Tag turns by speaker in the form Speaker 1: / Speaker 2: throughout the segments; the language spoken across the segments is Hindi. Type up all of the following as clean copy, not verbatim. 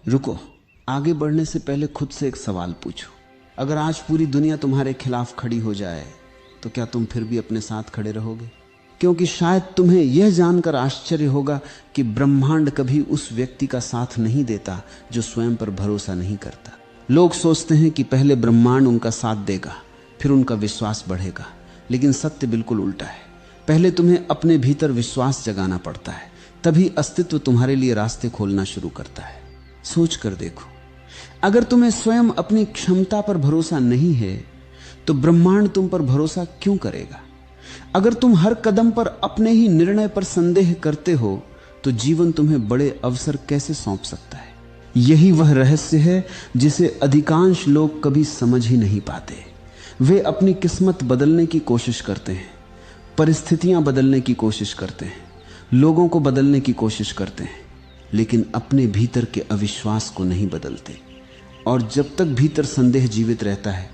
Speaker 1: रुको, आगे बढ़ने से पहले खुद से एक सवाल पूछो। अगर आज पूरी दुनिया तुम्हारे खिलाफ खड़ी हो जाए तो क्या तुम फिर भी अपने साथ खड़े रहोगे? क्योंकि शायद तुम्हें यह जानकर आश्चर्य होगा कि ब्रह्मांड कभी उस व्यक्ति का साथ नहीं देता जो स्वयं पर भरोसा नहीं करता। लोग सोचते हैं कि पहले ब्रह्मांड उनका साथ देगा, फिर उनका विश्वास बढ़ेगा, लेकिन सत्य बिल्कुल उल्टा है। पहले तुम्हें अपने भीतर विश्वास जगाना पड़ता है, तभी अस्तित्व तुम्हारे लिए रास्ते खोलना शुरू करता है। सोच कर देखो, अगर तुम्हें स्वयं अपनी क्षमता पर भरोसा नहीं है तो ब्रह्मांड तुम पर भरोसा क्यों करेगा? अगर तुम हर कदम पर अपने ही निर्णय पर संदेह करते हो तो जीवन तुम्हें बड़े अवसर कैसे सौंप सकता है? यही वह रहस्य है जिसे अधिकांश लोग कभी समझ ही नहीं पाते। वे अपनी किस्मत बदलने की कोशिश करते हैं, परिस्थितियां बदलने की कोशिश करते हैं, लोगों को बदलने की कोशिश करते हैं, लेकिन अपने भीतर के अविश्वास को नहीं बदलते। और जब तक भीतर संदेह जीवित रहता है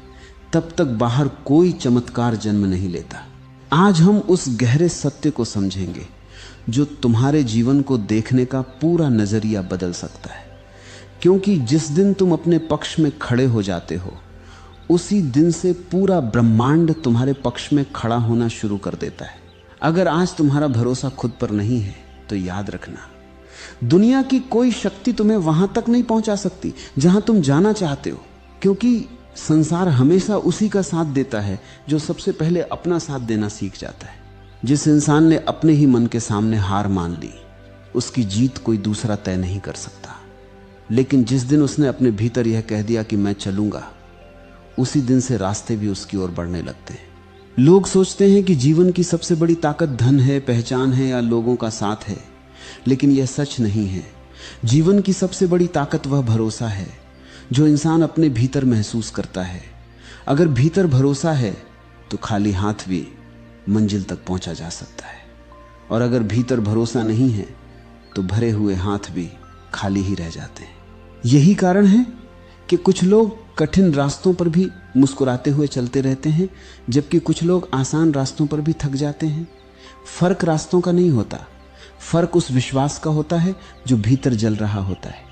Speaker 1: तब तक बाहर कोई चमत्कार जन्म नहीं लेता। आज हम उस गहरे सत्य को समझेंगे जो तुम्हारे जीवन को देखने का पूरा नजरिया बदल सकता है। क्योंकि जिस दिन तुम अपने पक्ष में खड़े हो जाते हो उसी दिन से पूरा ब्रह्मांड तुम्हारे पक्ष में खड़ा होना शुरू कर देता है। अगर आज तुम्हारा भरोसा खुद पर नहीं है तो याद रखना, दुनिया की कोई शक्ति तुम्हें वहां तक नहीं पहुंचा सकती जहां तुम जाना चाहते हो। क्योंकि संसार हमेशा उसी का साथ देता है जो सबसे पहले अपना साथ देना सीख जाता है। जिस इंसान ने अपने ही मन के सामने हार मान ली उसकी जीत कोई दूसरा तय नहीं कर सकता। लेकिन जिस दिन उसने अपने भीतर यह कह दिया कि मैं चलूंगा, उसी दिन से रास्ते भी उसकी ओर बढ़ने लगते हैं। लोग सोचते हैं कि जीवन की सबसे बड़ी ताकत धन है, पहचान है या लोगों का साथ है, लेकिन यह सच नहीं है। जीवन की सबसे बड़ी ताकत वह भरोसा है जो इंसान अपने भीतर महसूस करता है। अगर भीतर भरोसा है तो खाली हाथ भी मंजिल तक पहुंचा जा सकता है, और अगर भीतर भरोसा नहीं है तो भरे हुए हाथ भी खाली ही रह जाते हैं। यही कारण है कि कुछ लोग कठिन रास्तों पर भी मुस्कुराते हुए चलते रहते हैं, जबकि कुछ लोग आसान रास्तों पर भी थक जाते हैं। फर्क रास्तों का नहीं होता, फर्क उस विश्वास का होता है जो भीतर जल रहा होता है।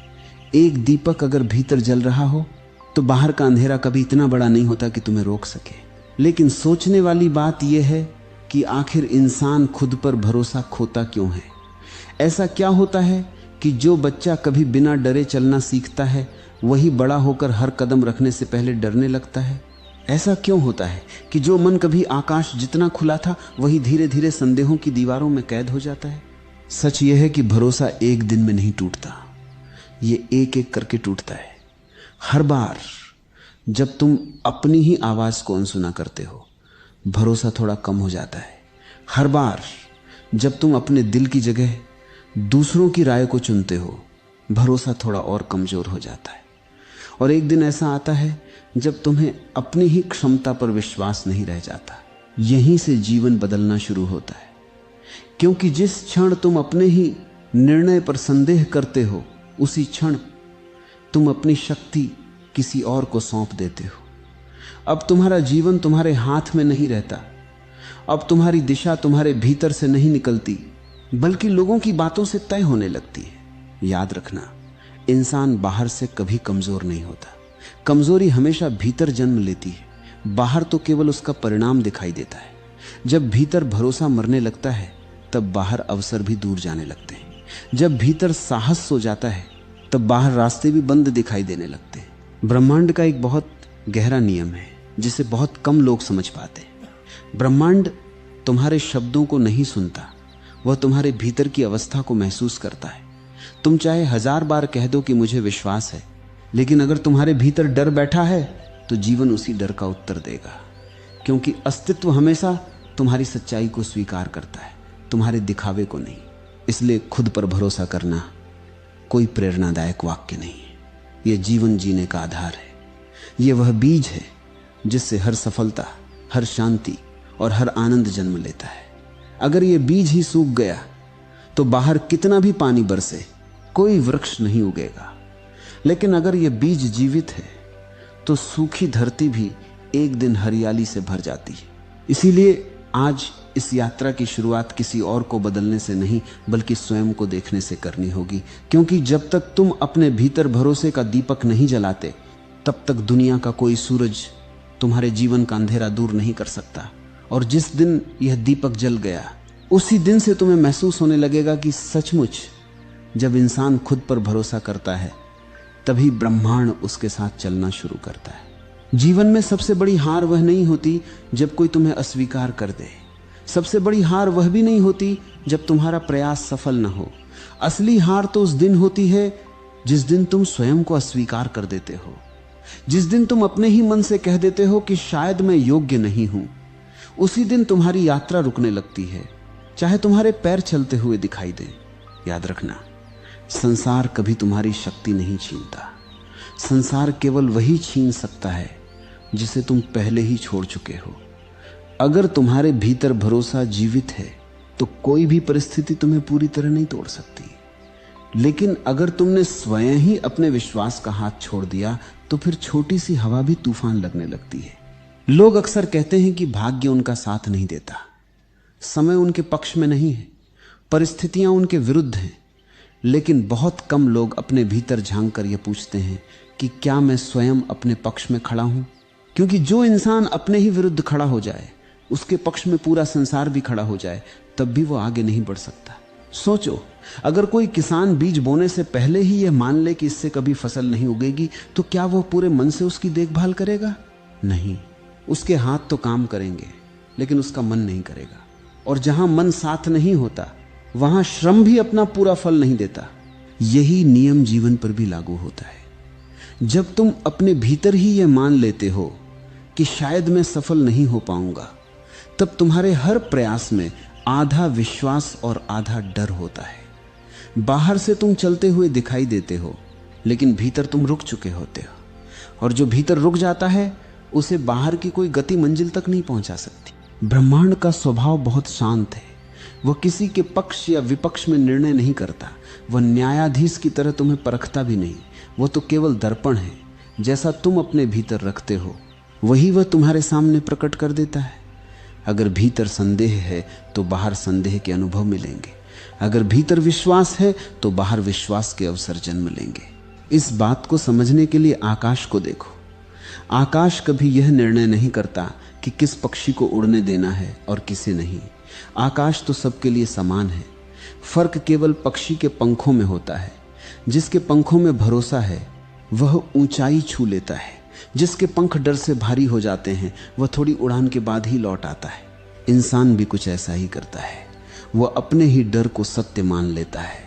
Speaker 1: एक दीपक अगर भीतर जल रहा हो तो बाहर का अंधेरा कभी इतना बड़ा नहीं होता कि तुम्हें रोक सके। लेकिन सोचने वाली बात यह है कि आखिर इंसान खुद पर भरोसा खोता क्यों है? ऐसा क्या होता है कि जो बच्चा कभी बिना डरे चलना सीखता है वही बड़ा होकर हर कदम रखने से पहले डरने लगता है? ऐसा क्यों होता है कि जो मन कभी आकाश जितना खुला था वही धीरे धीरे संदेहों की दीवारों में कैद हो जाता है? सच यह है कि भरोसा एक दिन में नहीं टूटता, ये एक एक करके टूटता है। हर बार जब तुम अपनी ही आवाज को अनसुना करते हो भरोसा थोड़ा कम हो जाता है। हर बार जब तुम अपने दिल की जगह दूसरों की राय को चुनते हो भरोसा थोड़ा और कमजोर हो जाता है। और एक दिन ऐसा आता है जब तुम्हें अपनी ही क्षमता पर विश्वास नहीं रह जाता। यहीं से जीवन बदलना शुरू होता है, क्योंकि जिस क्षण तुम अपने ही निर्णय पर संदेह करते हो उसी क्षण तुम अपनी शक्ति किसी और को सौंप देते हो। अब तुम्हारा जीवन तुम्हारे हाथ में नहीं रहता, अब तुम्हारी दिशा तुम्हारे भीतर से नहीं निकलती बल्कि लोगों की बातों से तय होने लगती है। याद रखना, इंसान बाहर से कभी कमजोर नहीं होता, कमजोरी हमेशा भीतर जन्म लेती है। बाहर तो केवल उसका परिणाम दिखाई देता है। जब भीतर भरोसा मरने लगता है तब बाहर अवसर भी दूर जाने लगते हैं। जब भीतर साहस सो जाता है तब बाहर रास्ते भी बंद दिखाई देने लगते हैं। ब्रह्मांड का एक बहुत गहरा नियम है जिसे बहुत कम लोग समझ पाते हैं। ब्रह्मांड तुम्हारे शब्दों को नहीं सुनता, वह तुम्हारे भीतर की अवस्था को महसूस करता है। तुम चाहे 1000 बार कह दो कि मुझे विश्वास है, लेकिन अगर तुम्हारे भीतर डर बैठा है तो जीवन उसी डर का उत्तर देगा। क्योंकि अस्तित्व हमेशा तुम्हारी सच्चाई को स्वीकार करता है, तुम्हारे दिखावे को नहीं। इसलिए खुद पर भरोसा करना कोई प्रेरणादायक वाक्य नहीं है, यह जीवन जीने का आधार है। यह वह बीज है जिससे हर सफलता, हर शांति और हर आनंद जन्म लेता है। अगर यह बीज ही सूख गया तो बाहर कितना भी पानी बरसे कोई वृक्ष नहीं उगेगा। लेकिन अगर यह बीज जीवित है तो सूखी धरती भी एक दिन हरियाली से भर जाती है। इसीलिए आज इस यात्रा की शुरुआत किसी और को बदलने से नहीं बल्कि स्वयं को देखने से करनी होगी, क्योंकि जब तक तुम अपने भीतर भरोसे का दीपक नहीं जलाते तब तक दुनिया का कोई सूरज तुम्हारे जीवन का अंधेरा दूर नहीं कर सकता। और जिस दिन यह दीपक जल गया उसी दिन से तुम्हें महसूस होने लगेगा कि सचमुच जब इंसान खुद पर भरोसा करता है तभी ब्रह्मांड उसके साथ चलना शुरू करता है। जीवन में सबसे बड़ी हार वह नहीं होती जब कोई तुम्हें अस्वीकार कर दे, सबसे बड़ी हार वह भी नहीं होती जब तुम्हारा प्रयास सफल न हो। असली हार तो उस दिन होती है जिस दिन तुम स्वयं को अस्वीकार कर देते हो, जिस दिन तुम अपने ही मन से कह देते हो कि शायद मैं योग्य नहीं हूं। उसी दिन तुम्हारी यात्रा रुकने लगती है, चाहे तुम्हारे पैर चलते हुए दिखाई दें। याद रखना, संसार कभी तुम्हारी शक्ति नहीं छीनता। संसार केवल वही छीन सकता है जिसे तुम पहले ही छोड़ चुके हो। अगर तुम्हारे भीतर भरोसा जीवित है तो कोई भी परिस्थिति तुम्हें पूरी तरह नहीं तोड़ सकती। लेकिन अगर तुमने स्वयं ही अपने विश्वास का हाथ छोड़ दिया तो फिर छोटी सी हवा भी तूफान लगने लगती है। लोग अक्सर कहते हैं कि भाग्य उनका साथ नहीं देता, समय उनके पक्ष में नहीं है, परिस्थितियां उनके विरुद्ध हैं। लेकिन बहुत कम लोग अपने भीतर झांक कर यह पूछते हैं कि क्या मैं स्वयं अपने पक्ष में खड़ा हूं। क्योंकि जो इंसान अपने ही विरुद्ध खड़ा हो जाए, उसके पक्ष में पूरा संसार भी खड़ा हो जाए, तब भी वो आगे नहीं बढ़ सकता। सोचो, अगर कोई किसान बीज बोने से पहले ही यह मान ले कि इससे कभी फसल नहीं उगेगी तो क्या वह पूरे मन से उसकी देखभाल करेगा? नहीं। उसके हाथ तो काम करेंगे लेकिन उसका मन नहीं करेगा। और जहां मन साथ नहीं होता वहां श्रम भी अपना पूरा फल नहीं देता। यही नियम जीवन पर भी लागू होता है। जब तुम अपने भीतर ही यह मान लेते हो कि शायद मैं सफल नहीं हो पाऊंगा, तब तुम्हारे हर प्रयास में आधा विश्वास और आधा डर होता है। बाहर से तुम चलते हुए दिखाई देते हो लेकिन भीतर तुम रुक चुके होते हो। और जो भीतर रुक जाता है उसे बाहर की कोई गति मंजिल तक नहीं पहुंचा सकती। ब्रह्मांड का स्वभाव बहुत शांत है। वह किसी के पक्ष या विपक्ष में निर्णय नहीं करता। वह न्यायाधीश की तरह तुम्हें परखता भी नहीं। वह तो केवल दर्पण है। जैसा तुम अपने भीतर रखते हो वही वह तुम्हारे सामने प्रकट कर देता है। अगर भीतर संदेह है तो बाहर संदेह के अनुभव मिलेंगे। अगर भीतर विश्वास है तो बाहर विश्वास के अवसर जन्म लेंगे। इस बात को समझने के लिए आकाश को देखो। आकाश कभी यह निर्णय नहीं करता कि किस पक्षी को उड़ने देना है और किसे नहीं। आकाश तो सबके लिए समान है। फर्क केवल पक्षी के पंखों में होता है। जिसके पंखों में भरोसा है वह ऊंचाई छू लेता है। जिसके पंख डर से भारी हो जाते हैं वह थोड़ी उड़ान के बाद ही लौट आता है। इंसान भी कुछ ऐसा ही करता है। वह अपने ही डर को सत्य मान लेता है।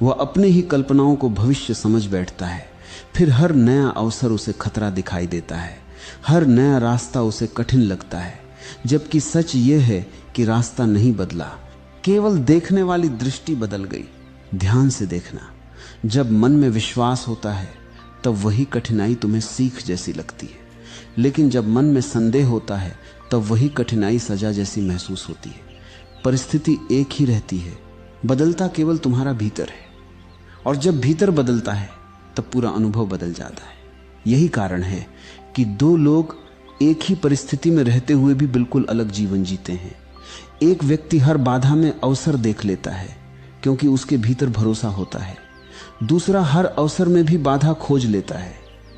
Speaker 1: वह अपने ही कल्पनाओं को भविष्य समझ बैठता है। फिर हर नया अवसर उसे खतरा दिखाई देता है। हर नया रास्ता उसे कठिन लगता है। जबकि सच यह है कि रास्ता नहीं बदला, केवल देखने वाली दृष्टि बदल गई। ध्यान से देखना, जब मन में विश्वास होता है तब वही कठिनाई तुम्हें सीख जैसी लगती है। लेकिन जब मन में संदेह होता है तब वही कठिनाई सजा जैसी महसूस होती है। परिस्थिति एक ही रहती है, बदलता केवल तुम्हारा भीतर है। और जब भीतर बदलता है तब पूरा अनुभव बदल जाता है। यही कारण है कि दो लोग एक ही परिस्थिति में रहते हुए भी बिल्कुल अलग जीवन जीते हैं। एक व्यक्ति हर बाधा में अवसर देख लेता है क्योंकि उसके भीतर भरोसा होता है। दूसरा हर अवसर में भी बाधा खोज लेता है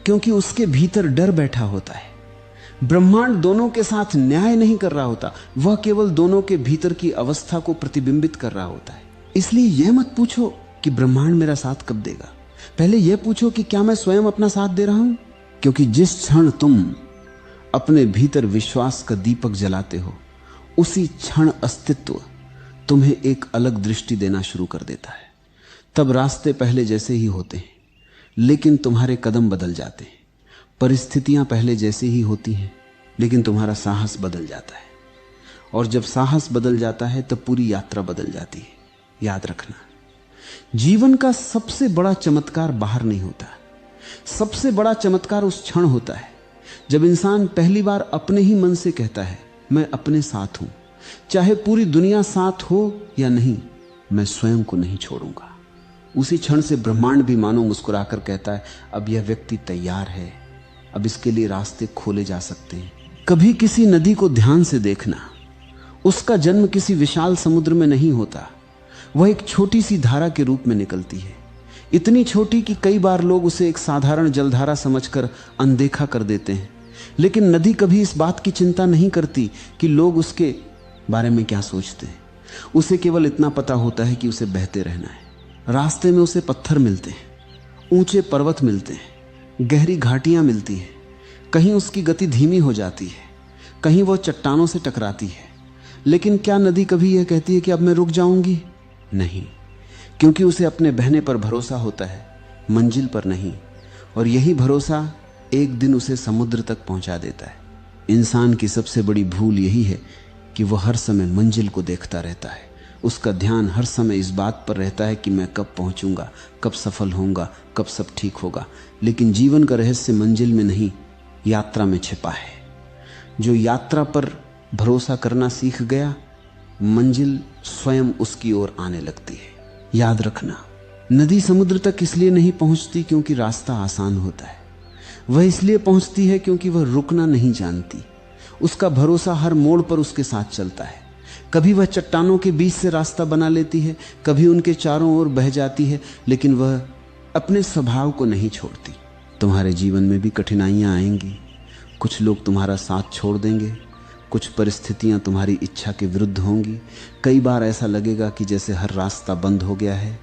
Speaker 1: क्योंकि उसके भीतर डर बैठा होता है। ब्रह्मांड दोनों के साथ न्याय नहीं कर रहा होता, वह केवल दोनों के भीतर की अवस्था को प्रतिबिंबित कर रहा होता है। इसलिए यह मत पूछो कि ब्रह्मांड मेरा साथ कब देगा, पहले यह पूछो कि क्या मैं स्वयं अपना साथ दे रहा हूं। क्योंकि जिस क्षण तुम अपने भीतर विश्वास का दीपक जलाते हो उसी क्षण अस्तित्व तुम्हें एक अलग दृष्टि देना शुरू कर देता है। तब रास्ते पहले जैसे ही होते हैं लेकिन तुम्हारे कदम बदल जाते हैं। परिस्थितियां पहले जैसी ही होती हैं लेकिन तुम्हारा साहस बदल जाता है। और जब साहस बदल जाता है तब पूरी यात्रा बदल जाती है। याद रखना, जीवन का सबसे बड़ा चमत्कार बाहर नहीं होता। सबसे बड़ा चमत्कार उस क्षण होता है जब इंसान पहली बार अपने ही मन से कहता है, मैं अपने साथ हूं। चाहे पूरी दुनिया साथ हो या नहीं, मैं स्वयं को नहीं छोड़ूंगा। उसी क्षण से ब्रह्मांड भी मानो मुस्कुराकर कहता है, अब यह व्यक्ति तैयार है, अब इसके लिए रास्ते खोले जा सकते हैं। कभी किसी नदी को ध्यान से देखना, उसका जन्म किसी विशाल समुद्र में नहीं होता, वह एक छोटी सी धारा के रूप में निकलती है, इतनी छोटी कि कई बार लोग उसे एक साधारण जलधारा समझकर अनदेखा कर देते हैं। लेकिन नदी कभी इस बात की चिंता नहीं करती कि लोग उसके बारे में क्या सोचते हैं। उसे केवल इतना पता होता है कि उसे बहते रहना है। रास्ते में उसे पत्थर मिलते हैं, ऊंचे पर्वत मिलते हैं, गहरी घाटियां मिलती हैं। कहीं उसकी गति धीमी हो जाती है, कहीं वो चट्टानों से टकराती है। लेकिन क्या नदी कभी यह कहती है कि अब मैं रुक जाऊंगी? नहीं, क्योंकि उसे अपने बहने पर भरोसा होता है, मंजिल पर नहीं। और यही भरोसा एक दिन उसे समुद्र तक पहुंचा देता है। इंसान की सबसे बड़ी भूल यही है कि वह हर समय मंजिल को देखता रहता है। उसका ध्यान हर समय इस बात पर रहता है कि मैं कब पहुंचूंगा, कब सफल होऊंगा, कब सब ठीक होगा। लेकिन जीवन का रहस्य मंजिल में नहीं, यात्रा में छिपा है। जो यात्रा पर भरोसा करना सीख गया, मंजिल स्वयं उसकी ओर आने लगती है। याद रखना, नदी समुद्र तक इसलिए नहीं पहुंचती क्योंकि रास्ता आसान होता है। वह इसलिए पहुंचती है क्योंकि वह रुकना नहीं जानती। उसका भरोसा हर मोड़ पर उसके साथ चलता है। कभी वह चट्टानों के बीच से रास्ता बना लेती है, कभी उनके चारों ओर बह जाती है, लेकिन वह अपने स्वभाव को नहीं छोड़ती। तुम्हारे जीवन में भी कठिनाइयां आएंगी। कुछ लोग तुम्हारा साथ छोड़ देंगे, कुछ परिस्थितियां तुम्हारी इच्छा के विरुद्ध होंगी। कई बार ऐसा लगेगा कि जैसे हर रास्ता बंद हो गया है।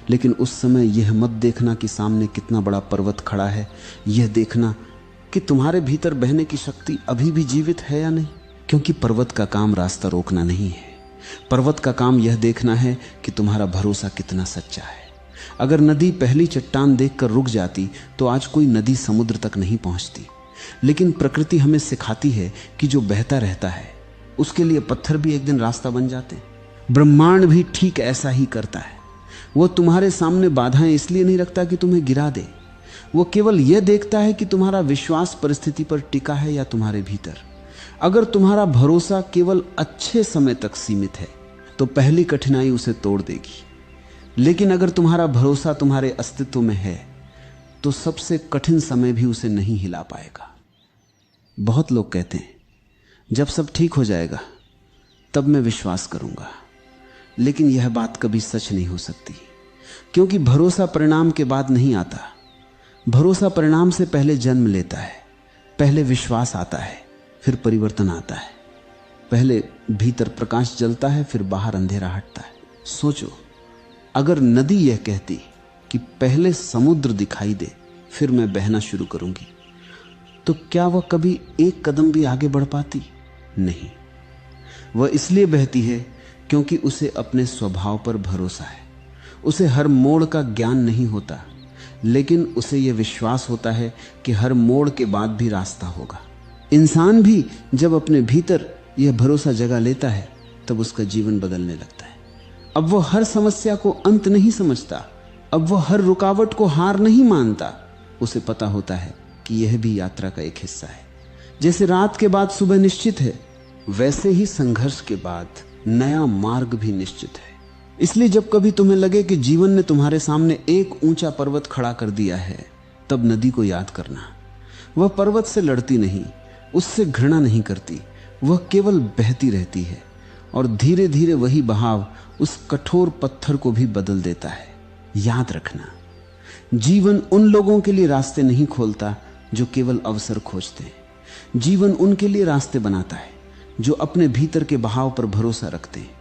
Speaker 1: लेकिन उस समय यह मत देखना कि सामने कितना बड़ा पर्वत खड़ा है, यह देखना कि तुम्हारे भीतर बहने की शक्ति अभी भी जीवित है या नहीं। क्योंकि पर्वत का काम रास्ता रोकना नहीं है, पर्वत का काम यह देखना है कि तुम्हारा भरोसा कितना सच्चा है। अगर नदी पहली चट्टान देखकर रुक जाती तो आज कोई नदी समुद्र तक नहीं पहुंचती। लेकिन प्रकृति हमें सिखाती है कि जो बहता रहता है उसके लिए पत्थर भी एक दिन रास्ता बन जाते हैं। ब्रह्मांड भी ठीक ऐसा ही करता है। वो तुम्हारे सामने बाधाएं इसलिए नहीं रखता कि तुम्हें गिरा दे, वो केवल यह देखता है कि तुम्हारा विश्वास परिस्थिति पर टिका है या तुम्हारे भीतर। अगर तुम्हारा भरोसा केवल अच्छे समय तक सीमित है तो पहली कठिनाई उसे तोड़ देगी। लेकिन अगर तुम्हारा भरोसा तुम्हारे अस्तित्व में है तो सबसे कठिन समय भी उसे नहीं हिला पाएगा। बहुत लोग कहते हैं जब सब ठीक हो जाएगा तब मैं विश्वास करूंगा, लेकिन यह बात कभी सच नहीं हो सकती। क्योंकि भरोसा परिणाम के बाद नहीं आता। भरोसा परिणाम से पहले जन्म लेता है। पहले विश्वास आता है, फिर परिवर्तन आता है। पहले भीतर प्रकाश जलता है, फिर बाहर अंधेरा हटता है। सोचो, अगर नदी यह कहती कि पहले समुद्र दिखाई दे फिर मैं बहना शुरू करूंगी, तो क्या वह कभी एक कदम भी आगे बढ़ पाती? नहीं। वह इसलिए बहती है क्योंकि उसे अपने स्वभाव पर भरोसा है। उसे हर मोड़ का ज्ञान नहीं होता, लेकिन उसे यह विश्वास होता है कि हर मोड़ के बाद भी रास्ता होगा। इंसान भी जब अपने भीतर यह भरोसा जगा लेता है तब उसका जीवन बदलने लगता है। अब वह हर समस्या को अंत नहीं समझता, अब वह हर रुकावट को हार नहीं मानता। उसे पता होता है कि यह भी यात्रा का एक हिस्सा है। जैसे रात के बाद सुबह निश्चित है, वैसे ही संघर्ष के बाद नया मार्ग भी निश्चित है। इसलिए जब कभी तुम्हें लगे कि जीवन ने तुम्हारे सामने एक ऊंचा पर्वत खड़ा कर दिया है, तब नदी को याद करना। वह पर्वत से लड़ती नहीं, उससे घृणा नहीं करती, वह केवल बहती रहती है। और धीरे धीरे वही बहाव उस कठोर पत्थर को भी बदल देता है। याद रखना, जीवन उन लोगों के लिए रास्ते नहीं खोलता जो केवल अवसर खोजते हैं। जीवन उनके लिए रास्ते बनाता है जो अपने भीतर के बहाव पर भरोसा रखते हैं।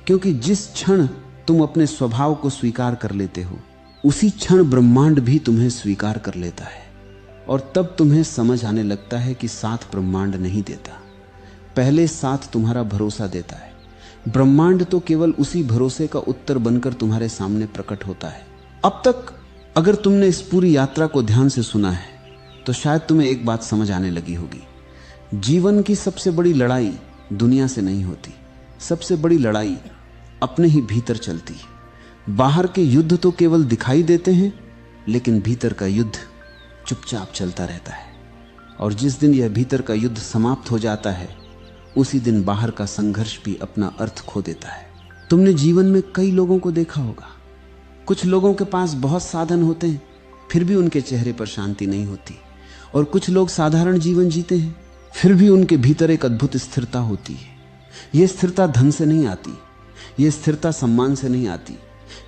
Speaker 1: क्योंकि जिस क्षण तुम अपने स्वभाव को स्वीकार कर लेते हो, उसी क्षण ब्रह्मांड भी तुम्हें स्वीकार कर लेता है। और तब तुम्हें समझ आने लगता है कि साथ ब्रह्मांड नहीं देता, पहले साथ तुम्हारा भरोसा देता है। ब्रह्मांड तो केवल उसी भरोसे का उत्तर बनकर तुम्हारे सामने प्रकट होता है। अब तक अगर तुमने इस पूरी यात्रा को ध्यान से सुना है तो शायद तुम्हें एक बात समझ आने लगी होगी। जीवन की सबसे बड़ी लड़ाई दुनिया से नहीं होती, सबसे बड़ी लड़ाई अपने ही भीतर चलती है। बाहर के युद्ध तो केवल दिखाई देते हैं, लेकिन भीतर का युद्ध चुपचाप चलता रहता है। और जिस दिन यह भीतर का युद्ध समाप्त हो जाता है, उसी दिन बाहर का संघर्ष भी अपना अर्थ खो देता है। तुमने जीवन में कई लोगों को देखा होगा। कुछ लोगों के पास बहुत साधन होते हैं, फिर भी उनके चेहरे पर शांति नहीं होती। और कुछ लोग साधारण जीवन जीते हैं, फिर भी उनके भीतर एक अद्भुत स्थिरता होती है। यह स्थिरता धन से नहीं आती, यह स्थिरता सम्मान से नहीं आती,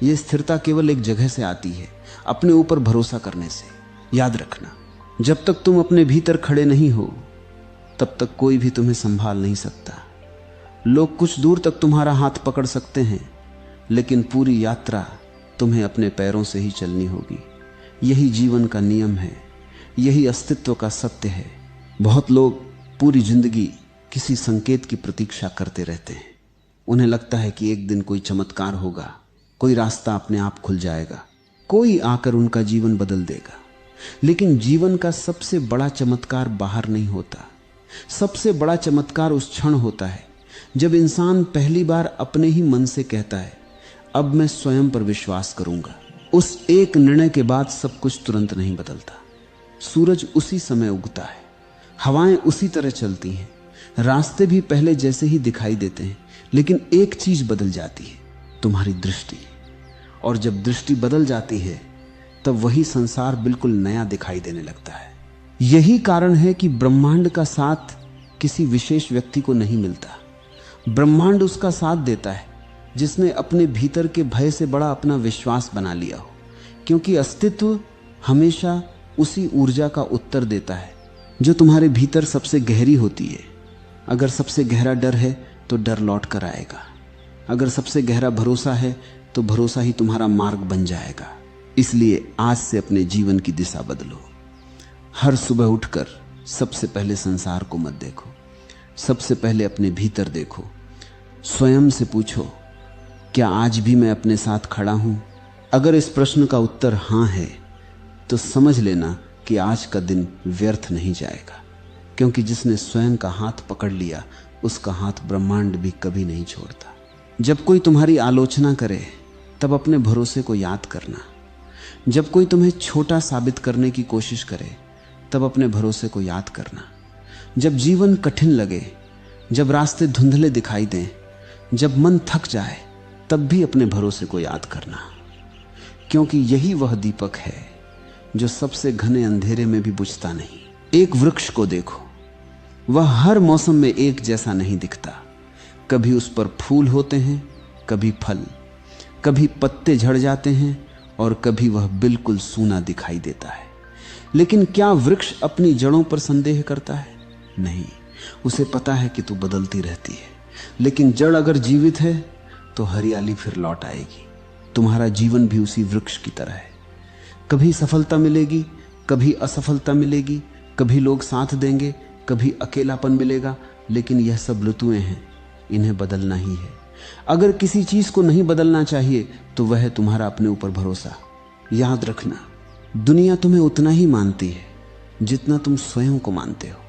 Speaker 1: यह स्थिरता केवल एक जगह से आती है, अपने ऊपर भरोसा करने से। याद रखना, जब तक तुम अपने भीतर खड़े नहीं हो तब तक कोई भी तुम्हें संभाल नहीं सकता। लोग कुछ दूर तक तुम्हारा हाथ पकड़ सकते हैं, लेकिन पूरी यात्रा तुम्हें अपने पैरों से ही चलनी होगी। यही जीवन का नियम है, यही अस्तित्व का सत्य है। बहुत लोग पूरी जिंदगी किसी संकेत की प्रतीक्षा करते रहते हैं। उन्हें लगता है कि एक दिन कोई चमत्कार होगा, कोई रास्ता अपने आप खुल जाएगा, कोई आकर उनका जीवन बदल देगा। लेकिन जीवन का सबसे बड़ा चमत्कार बाहर नहीं होता। सबसे बड़ा चमत्कार उस क्षण होता है जब इंसान पहली बार अपने ही मन से कहता है, अब मैं स्वयं पर विश्वास करूंगा। उस एक निर्णय के बाद सब कुछ तुरंत नहीं बदलता। सूरज उसी समय उगता है, हवाएं उसी तरह चलती हैं, रास्ते भी पहले जैसे ही दिखाई देते हैं, लेकिन एक चीज बदल जाती है, तुम्हारी दृष्टि। और जब दृष्टि बदल जाती है तब वही संसार बिल्कुल नया दिखाई देने लगता है। यही कारण है कि ब्रह्मांड का साथ किसी विशेष व्यक्ति को नहीं मिलता। ब्रह्मांड उसका साथ देता है जिसने अपने भीतर के भय से बड़ा अपना विश्वास बना लिया हो, क्योंकि अस्तित्व हमेशा उसी ऊर्जा का उत्तर देता है जो तुम्हारे भीतर सबसे गहरी होती है। अगर सबसे गहरा डर है तो डर लौट कर आएगा, अगर सबसे गहरा भरोसा है तो भरोसा ही तुम्हारा मार्ग बन जाएगा। इसलिए आज से अपने जीवन की दिशा बदलो। हर सुबह उठकर सबसे पहले संसार को मत देखो, सबसे पहले अपने भीतर देखो। स्वयं से पूछो, क्या आज भी मैं अपने साथ खड़ा हूं? अगर इस प्रश्न का उत्तर हां है तो समझ लेना कि आज का दिन व्यर्थ नहीं जाएगा, क्योंकि जिसने स्वयं का हाथ पकड़ लिया उसका हाथ ब्रह्मांड भी कभी नहीं छोड़ता। जब कोई तुम्हारी आलोचना करे तब अपने भरोसे को याद करना। जब कोई तुम्हें छोटा साबित करने की कोशिश करे तब अपने भरोसे को याद करना। जब जीवन कठिन लगे, जब रास्ते धुंधले दिखाई दें, जब मन थक जाए, तब भी अपने भरोसे को याद करना, क्योंकि यही वह दीपक है जो सबसे घने अंधेरे में भी बुझता नहीं। एक वृक्ष को देखो, वह हर मौसम में एक जैसा नहीं दिखता। कभी उस पर फूल होते हैं, कभी फल, कभी पत्ते झड़ जाते हैं और कभी वह बिल्कुल सूना दिखाई देता है। लेकिन क्या वृक्ष अपनी जड़ों पर संदेह करता है? नहीं, उसे पता है कि तू बदलती रहती है। लेकिन जड़ अगर जीवित है तो हरियाली फिर लौट आएगी। तुम्हारा जीवन भी उसी वृक्ष की तरह है। कभी सफलता मिलेगी, कभी असफलता मिलेगी, कभी लोग साथ देंगे, कभी अकेलापन मिलेगा, लेकिन यह सब ऋतुएं हैं, इन्हें बदलना ही है। अगर किसी चीज को नहीं बदलना चाहिए तो वह है तुम्हारा अपने ऊपर भरोसा। याद रखना, दुनिया तुम्हें उतना ही मानती है जितना तुम स्वयं को मानते हो।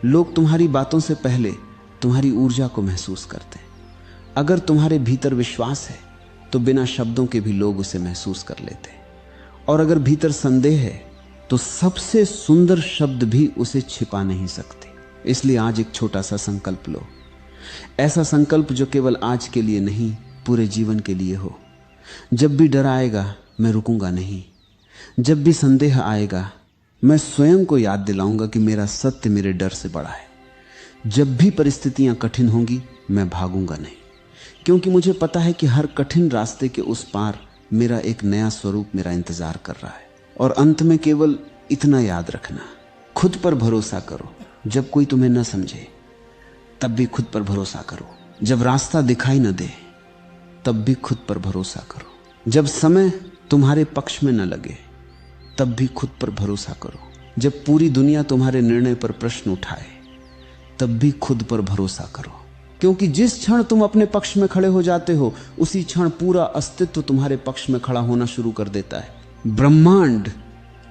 Speaker 1: लोग तुम्हारी बातों से पहले तुम्हारी ऊर्जा को महसूस करते हैं। अगर तुम्हारे भीतर विश्वास है तो बिना शब्दों के भी लोग उसे महसूस कर लेते हैं, और अगर भीतर संदेह है तो सबसे सुंदर शब्द भी उसे छिपा नहीं सकते। इसलिए आज एक छोटा सा संकल्प लो, ऐसा संकल्प जो केवल आज के लिए नहीं, पूरे जीवन के लिए हो। जब भी डर आएगा मैं रुकूंगा नहीं, जब भी संदेह आएगा मैं स्वयं को याद दिलाऊंगा कि मेरा सत्य मेरे डर से बड़ा है। जब भी परिस्थितियां कठिन होंगी मैं भागूंगा नहीं, क्योंकि मुझे पता है कि हर कठिन रास्ते के उस पार मेरा एक नया स्वरूप मेरा इंतजार कर रहा है। और अंत में केवल इतना याद रखना, खुद पर भरोसा करो। जब कोई तुम्हें न समझे तब भी खुद पर भरोसा करो। जब रास्ता दिखाई न दे तब भी खुद पर भरोसा करो। जब समय तुम्हारे पक्ष में न लगे तब भी खुद पर भरोसा करो। जब पूरी दुनिया तुम्हारे निर्णय पर प्रश्न उठाए तब भी खुद पर भरोसा करो, क्योंकि जिस क्षण तुम अपने पक्ष में खड़े हो जाते हो उसी क्षण पूरा अस्तित्व तुम्हारे पक्ष में खड़ा होना शुरू कर देता है। ब्रह्मांड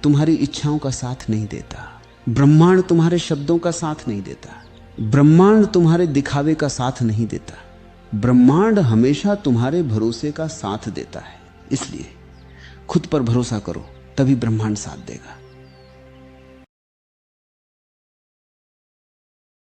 Speaker 1: तुम्हारी इच्छाओं का साथ नहीं देता, ब्रह्मांड तुम्हारे शब्दों का साथ नहीं देता, ब्रह्मांड तुम्हारे दिखावे का साथ नहीं देता। ब्रह्मांड हमेशा तुम्हारे भरोसे का साथ देता है। इसलिए खुद पर भरोसा करो, तभी ब्रह्मांड साथ देगा।